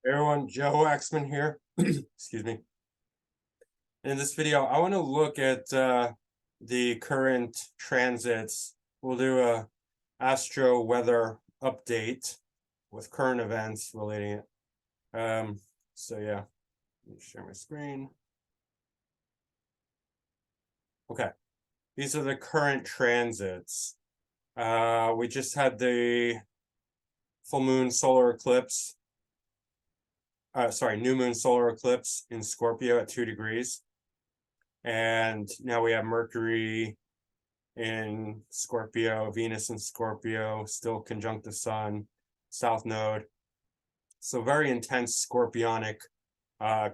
Hey everyone, Joe Waxman here. Excuse me. In this video, I want to look at the current transits. We'll do a Astro weather update with current events relating it. So yeah, let me share my screen. Okay, these are the current transits. We just had the full moon solar eclipse. New moon solar eclipse in Scorpio at 2 degrees. And now we have Mercury in Scorpio, Venus in Scorpio, still conjunct the sun, south node. So very intense scorpionic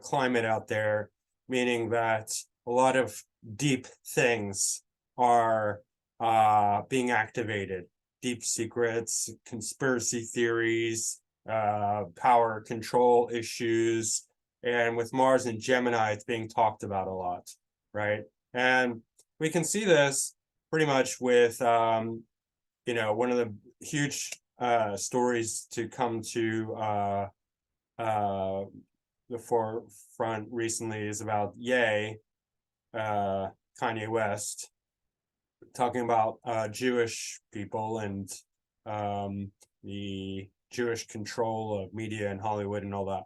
climate out there, meaning that a lot of deep things are being activated. Deep secrets, conspiracy theories, power control issues. And with Mars and Gemini, it's being talked about a lot, right? And we can see this pretty much with, one of the huge stories to come to the forefront recently is about Kanye West, talking about Jewish people and the Jewish control of media and Hollywood and all that,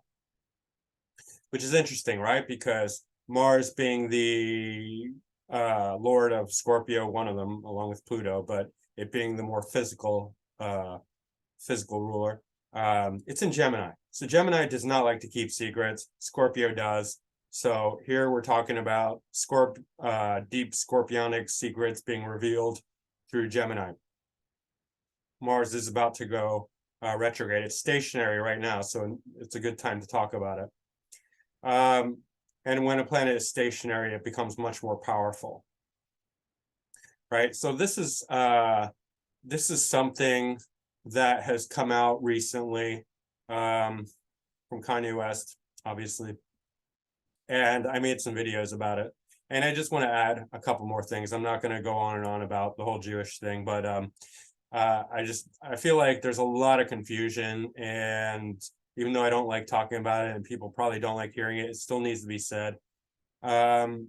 which is interesting, right? Because Mars being the Lord of Scorpio, one of them, along with Pluto, but it being the more physical ruler, it's in Gemini. So Gemini does not like to keep secrets. Scorpio does. So here we're talking about deep scorpionic secrets being revealed through Gemini. Mars is about to go retrograde. It's stationary right now, so it's a good time to talk about it. And when a planet is stationary, it becomes much more powerful, right? So this is something that has come out recently from Kanye West, obviously. And I made some videos about it. And I just want to add a couple more things. I'm not going to go on and on about the whole Jewish thing, but I feel like there's a lot of confusion, and even though I don't like talking about it and people probably don't like hearing it, it still needs to be said. That,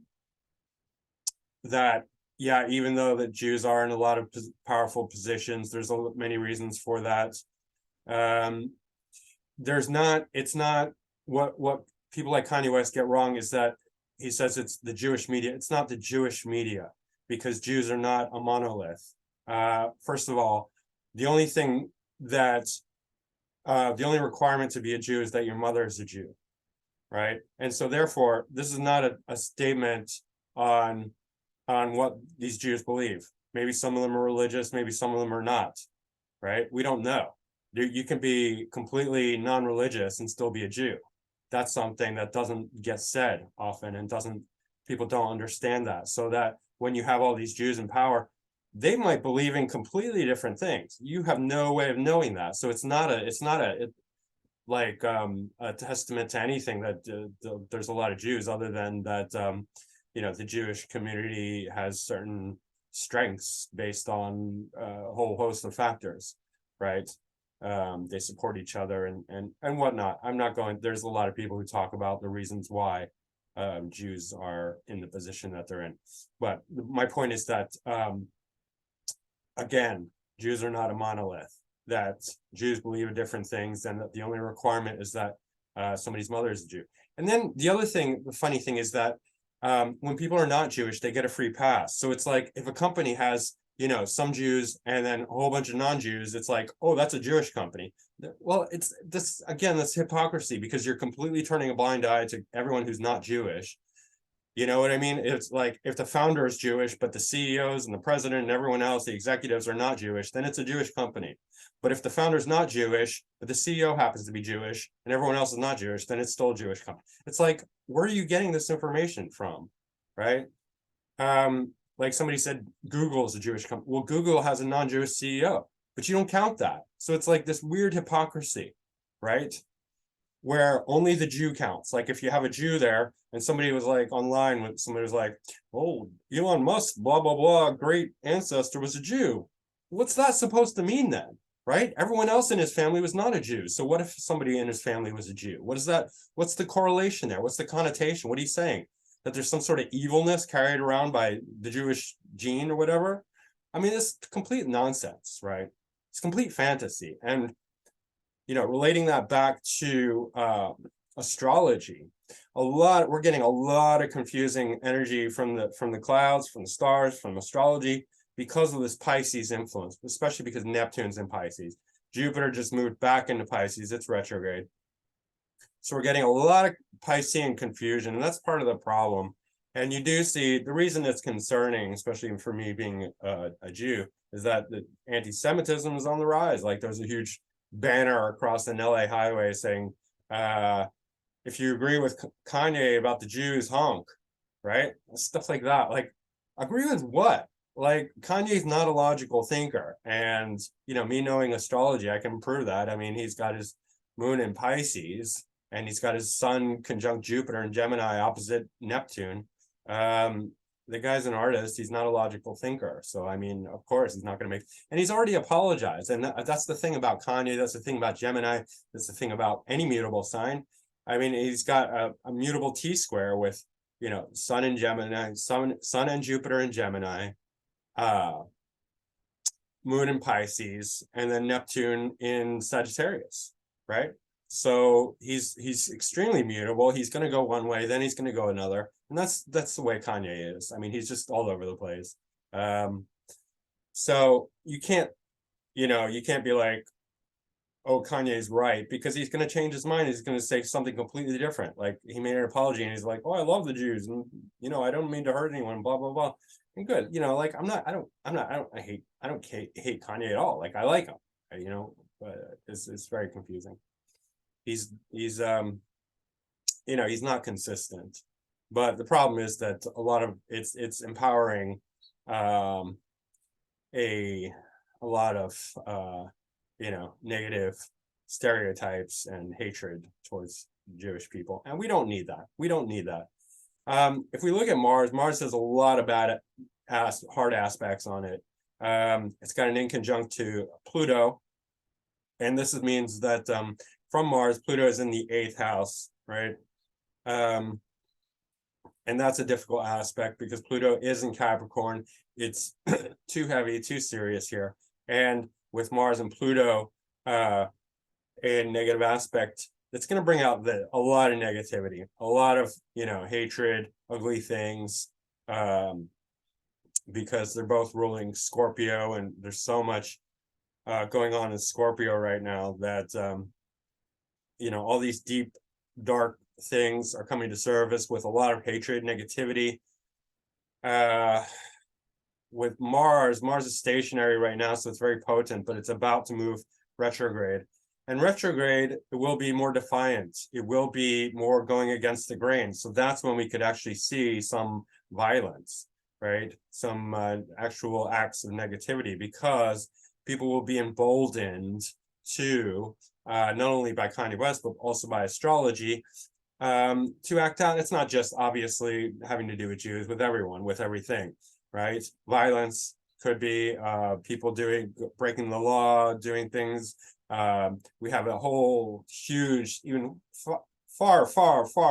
yeah, even though the Jews are in a lot of powerful positions, there's many reasons for that. It's not what people like Kanye West get wrong is that he says it's the Jewish media. It's not the Jewish media, because Jews are not a monolith. First of all, the only requirement to be a Jew is that your mother is a Jew, right? And so therefore, this is not a statement on what these Jews believe. Maybe some of them are religious, maybe some of them are not, right? We don't know. You can be completely non-religious and still be a Jew. That's something that doesn't get said often, and people don't understand that. So that when you have all these Jews in power, they might believe in completely different things. You have no way of knowing that. So it's not a testament to anything that there's a lot of Jews, other than that, the Jewish community has certain strengths based on a whole host of factors, right? They support each other and whatnot. There's a lot of people who talk about the reasons why Jews are in the position that they're in. But my point is that, again, Jews are not a monolith, that Jews believe in different things, and that the only requirement is that somebody's mother is a Jew. And then the funny thing is that when people are not Jewish, they get a free pass. So it's like if a company has some Jews and then a whole bunch of non-Jews, it's like, oh, that's a Jewish company. Well, that's hypocrisy, because you're completely turning a blind eye to everyone who's not Jewish. You know what I mean? It's like if the founder is Jewish, but the CEOs and the president and everyone else, the executives, are not Jewish, then it's a Jewish company. But if the founder's not Jewish, but the CEO happens to be Jewish and everyone else is not Jewish, then it's still a Jewish company. It's like, where are you getting this information from, right? Like somebody said, Google is a Jewish company. Well, Google has a non-Jewish CEO, but you don't count that. So it's like this weird hypocrisy, right? Where only the Jew counts. Like if you have a Jew there and somebody was like online, when somebody was like, oh, Elon Musk, blah, blah, blah, great ancestor was a Jew. What's that supposed to mean then? right? Everyone else in his family was not a Jew. So what if somebody in his family was a Jew? What is that? What's the correlation there? What's the connotation? What are you saying? That there's some sort of evilness carried around by the Jewish gene or whatever? I mean, it's complete nonsense, right? It's complete fantasy. And, relating that back to astrology, we're getting a lot of confusing energy from the clouds, from the stars, from astrology, because of this Pisces influence, especially because Neptune's in Pisces. Jupiter just moved back into Pisces, it's retrograde. So we're getting a lot of Piscean confusion, and that's part of the problem. And you do see the reason it's concerning, especially for me being a Jew, is that the anti-Semitism is on the rise. Like there's a huge banner across an LA highway saying, if you agree with Kanye about the Jews, honk, right? Stuff like that. Like, agree with what? Like, Kanye's not a logical thinker. And, me knowing astrology, I can prove that. I mean, he's got his moon in Pisces, and he's got his sun conjunct Jupiter in Gemini opposite Neptune. The guy's an artist. He's not a logical thinker. So, I mean, of course, he's not going to make, and he's already apologized. And that's the thing about Kanye. That's the thing about Gemini. That's the thing about any mutable sign. I mean, he's got a mutable T-square with, Sun in Gemini, Sun and Jupiter in Gemini, Moon in Pisces, and then Neptune in Sagittarius, right? So he's extremely mutable. He's going to go one way, then he's going to go another, and that's the way Kanye is. I mean, he's just all over the place. So you can't be like, oh, Kanye's right, because he's going to change his mind. He's going to say something completely different. Like he made an apology and he's like, oh, I love the Jews, and I don't mean to hurt anyone, blah blah blah. And good, like I don't hate Kanye at all. Like I like him, but it's very confusing. He's he's not consistent. But the problem is that a lot of it's empowering a lot of negative stereotypes and hatred towards Jewish people. And we don't need that. We don't need that. If we look at Mars has a lot of bad hard aspects on it. It's got an inconjunct to Pluto. And this means that from Mars, Pluto is in the 8th house, right? And that's a difficult aspect because Pluto is in Capricorn. It's too heavy, too serious here. And with Mars and Pluto, a negative aspect, that's going to bring out a lot of negativity, a lot of, hatred, ugly things, because they're both ruling Scorpio, and there's so much going on in Scorpio right now that, all these deep, dark things are coming to surface with a lot of hatred, negativity. With Mars is stationary right now, so it's very potent, but it's about to move retrograde. And retrograde, it will be more defiant. It will be more going against the grain. So that's when we could actually see some violence, right? Some actual acts of negativity, because people will be emboldened to, not only by Kanye West, but also by astrology, to act out. It's not just obviously having to do with Jews, with everyone, with everything. Right? Violence could be people breaking the law, doing things. We have a whole huge, even far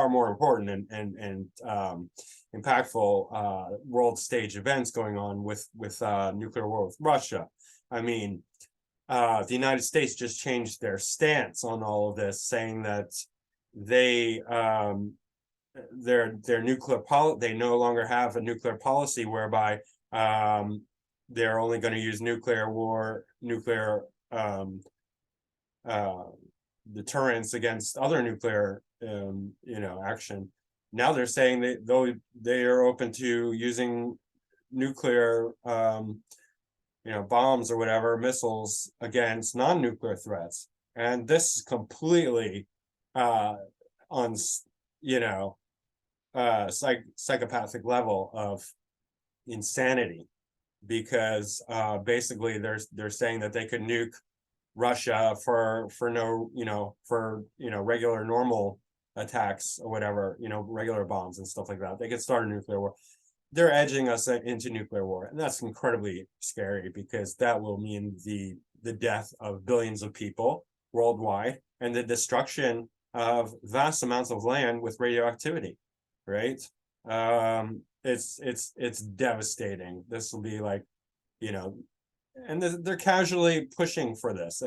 more important and impactful world stage events going on with nuclear war with Russia. I mean, the United States just changed their stance on all of this, saying that they their nuclear they no longer have a nuclear policy whereby they're only going to use nuclear deterrence against other nuclear action. Now they're saying that they are open to using nuclear bombs or whatever, missiles against non-nuclear threats. And this is completely on psychopathic level of insanity, because basically they're saying that they could nuke Russia for regular normal attacks or whatever, regular bombs and stuff like that. They could start a nuclear war. They're edging us into nuclear war, and that's incredibly scary, because that will mean the the death of billions of people worldwide and the destruction of vast amounts of land with radioactivity, right? It's devastating. This will be like, you know, and they're casually pushing for this.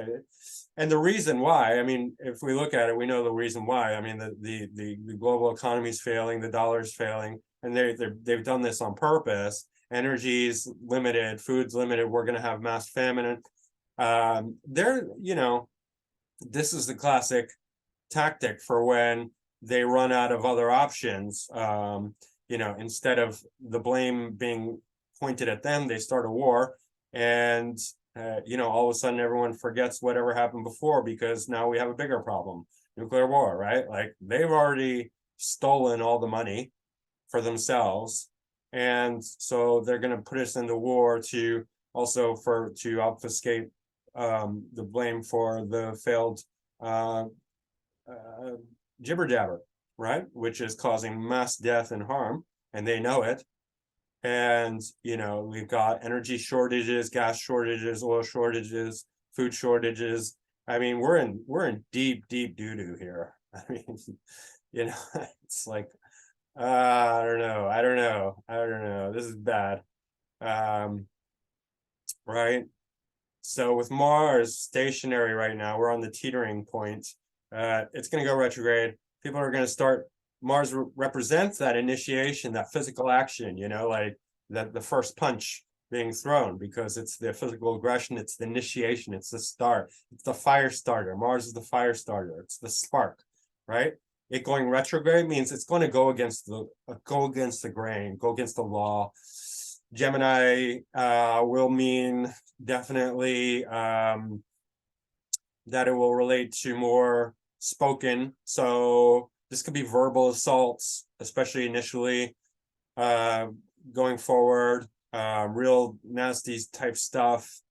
And the reason why, I mean, if we look at it, we know the reason why. I mean, the global economy is failing, the dollar's failing, and they've done this on purpose. Energy's limited, food's limited. We're going to have mass famine. They're, you know, this is the classic tactic for when they run out of other options. You know, instead of the blame being pointed at them, they start a war, and you know, all of a sudden everyone forgets whatever happened before because now we have a bigger problem, nuclear war, right? Like they've already stolen all the money for themselves, and so they're going to put us into war to also to obfuscate the blame for the failed jibber jabber, right? Which is causing mass death and harm, and they know it. And you know, we've got energy shortages, gas shortages, oil shortages, food shortages. I mean, we're in deep doo-doo here. I mean, you know, it's like I don't know. This is bad. Right. So with Mars stationary right now, we're on the teetering point. It's going to go retrograde. People are going to start. Mars represents that initiation, that physical action, you know, like that the first punch being thrown, because it's the physical aggression, it's the initiation, it's the start, it's the fire starter. Mars is the fire starter, it's the spark, right? It going retrograde means it's going to go against the grain, go against the law. Gemini will mean definitely that it will relate to more spoken. So this could be verbal assaults, especially initially, going forward, real nasty type stuff.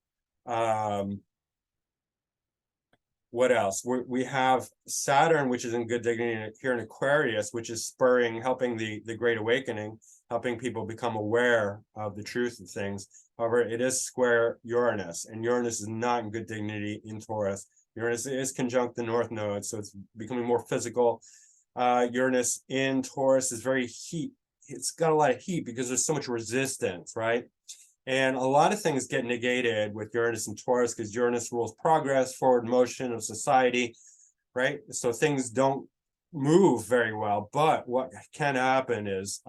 What else? We have Saturn, which is in good dignity here in Aquarius, which is helping the Great Awakening, helping people become aware of the truth of things. However, it is square Uranus, and Uranus is not in good dignity in Taurus. Uranus is conjunct the North Node, so it's becoming more physical. Uranus in Taurus is very heat. It's got a lot of heat because there's so much resistance, right? And a lot of things get negated with Uranus and Taurus because Uranus rules progress, forward motion of society, right? So things don't move very well. But what can happen is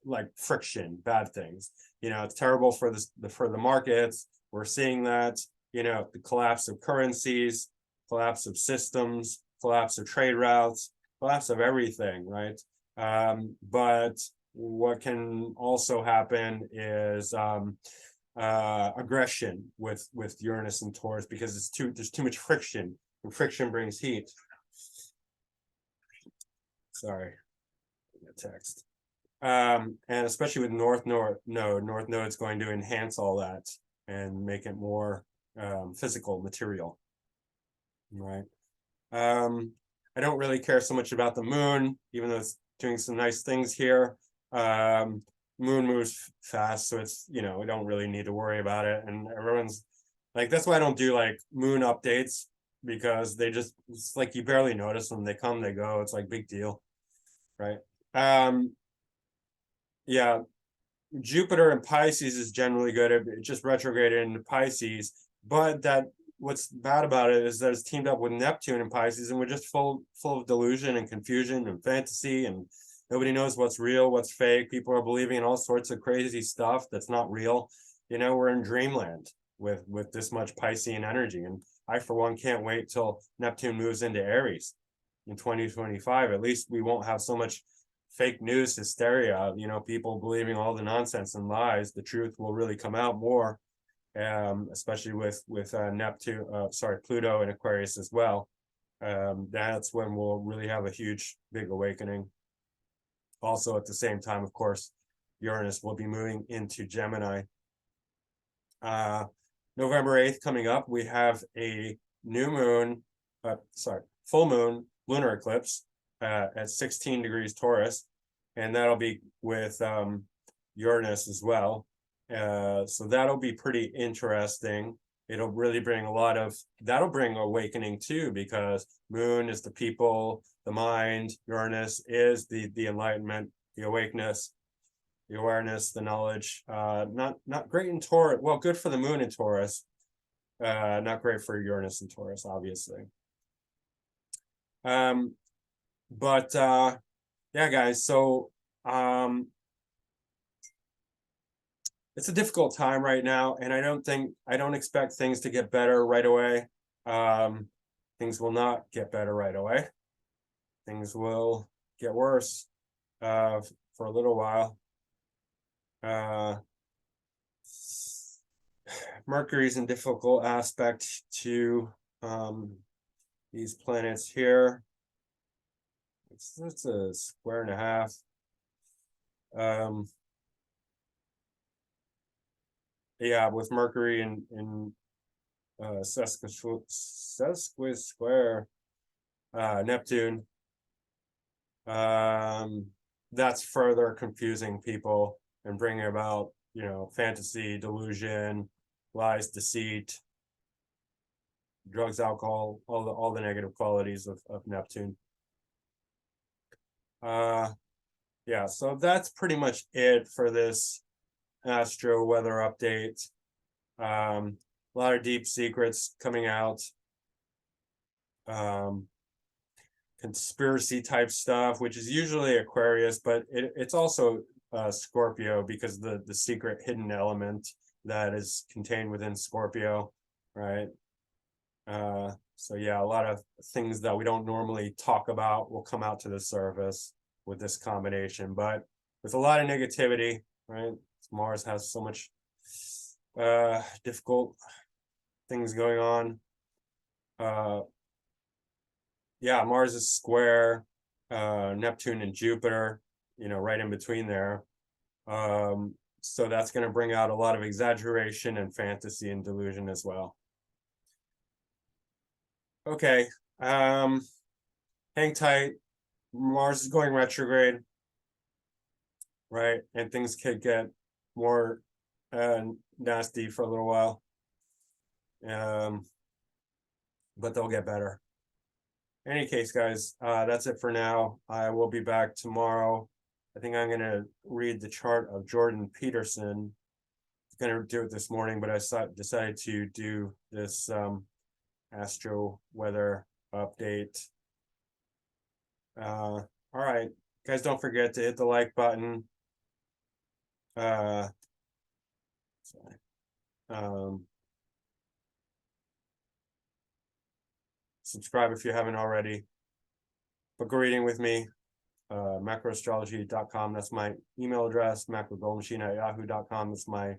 like friction, bad things. You know, it's terrible for the markets. We're seeing that, you know, the collapse of currencies, collapse of systems, collapse of trade routes, collapse of everything, right? But what can also happen is aggression with Uranus and Taurus, because there's too much friction, and friction brings heat. Sorry, text. And especially with North Node is going to enhance all that and make it more physical material, right? I don't really care so much about the moon, even though it's doing some nice things here. Moon moves fast, so it's, you know, we don't really need to worry about it. And everyone's like, that's why I don't do like moon updates, because it's like you barely notice them. They come, they go. It's like big deal, right? Yeah, Jupiter in Pisces is generally good. It just retrograded into Pisces, but what's bad about it is that it's teamed up with Neptune in Pisces, and we're just full of delusion and confusion and fantasy, and nobody knows what's real, what's fake. People are believing in all sorts of crazy stuff that's not real. You know, we're in dreamland with this much Piscean energy, and I, for one, can't wait till Neptune moves into Aries in 2025. At least we won't have so much fake news hysteria, you know, people believing all the nonsense and lies. The truth will really come out more, especially with Pluto in Aquarius as well. That's when we'll really have a big awakening. Also, at the same time, of course, Uranus will be moving into Gemini. November 8th coming up, we have a full moon lunar eclipse at 16 degrees Taurus, and that'll be with Uranus as well. So that'll be pretty interesting. it'll really bring that'll bring awakening too, because Moon is the people, the mind, Uranus is the enlightenment, the awakeness, the awareness, the knowledge. Not great in Taurus. Well, good for the Moon in Taurus. Not great for Uranus and Taurus, obviously. But yeah, guys, so it's a difficult time right now, and I don't expect things to get better right away. Things will not get better right away. Things will get worse for a little while. Mercury's in difficult aspect to these planets here. It's a square and a half. Yeah, with Mercury in sesqui square Neptune. That's further confusing people and bringing about, fantasy, delusion, lies, deceit, drugs, alcohol, all the negative qualities of Neptune. Yeah, so that's pretty much it for this Astro weather update. A lot of deep secrets coming out. Conspiracy type stuff, which is usually Aquarius, but it's also Scorpio, because the secret hidden element that is contained within Scorpio, right? So yeah, a lot of things that we don't normally talk about will come out to the surface with this combination, but with a lot of negativity, right? Mars has so much difficult things going on. Yeah, Mars is square Neptune and Jupiter, right in between there. So that's going to bring out a lot of exaggeration and fantasy and delusion as well. Okay, hang tight. Mars is going retrograde, right? And things could get more nasty for a little while. But they'll get better. In any case, guys, that's it for now. I will be back tomorrow. I think I'm going to read the chart of Jordan Peterson. I was going to do it this morning, but I decided to do this Astro weather update. All right, guys, don't forget to hit the like button. Subscribe if you haven't already. Book a reading with me. Macroastrology.com. That's my email address. Macrogoldmachine@yahoo.com. That's my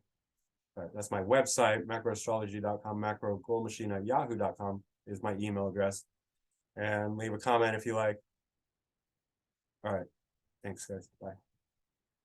website. Macroastrology.com. Macrogoldmachine@yahoo.com is my email address. And leave a comment if you like. All right. Thanks, guys. Bye.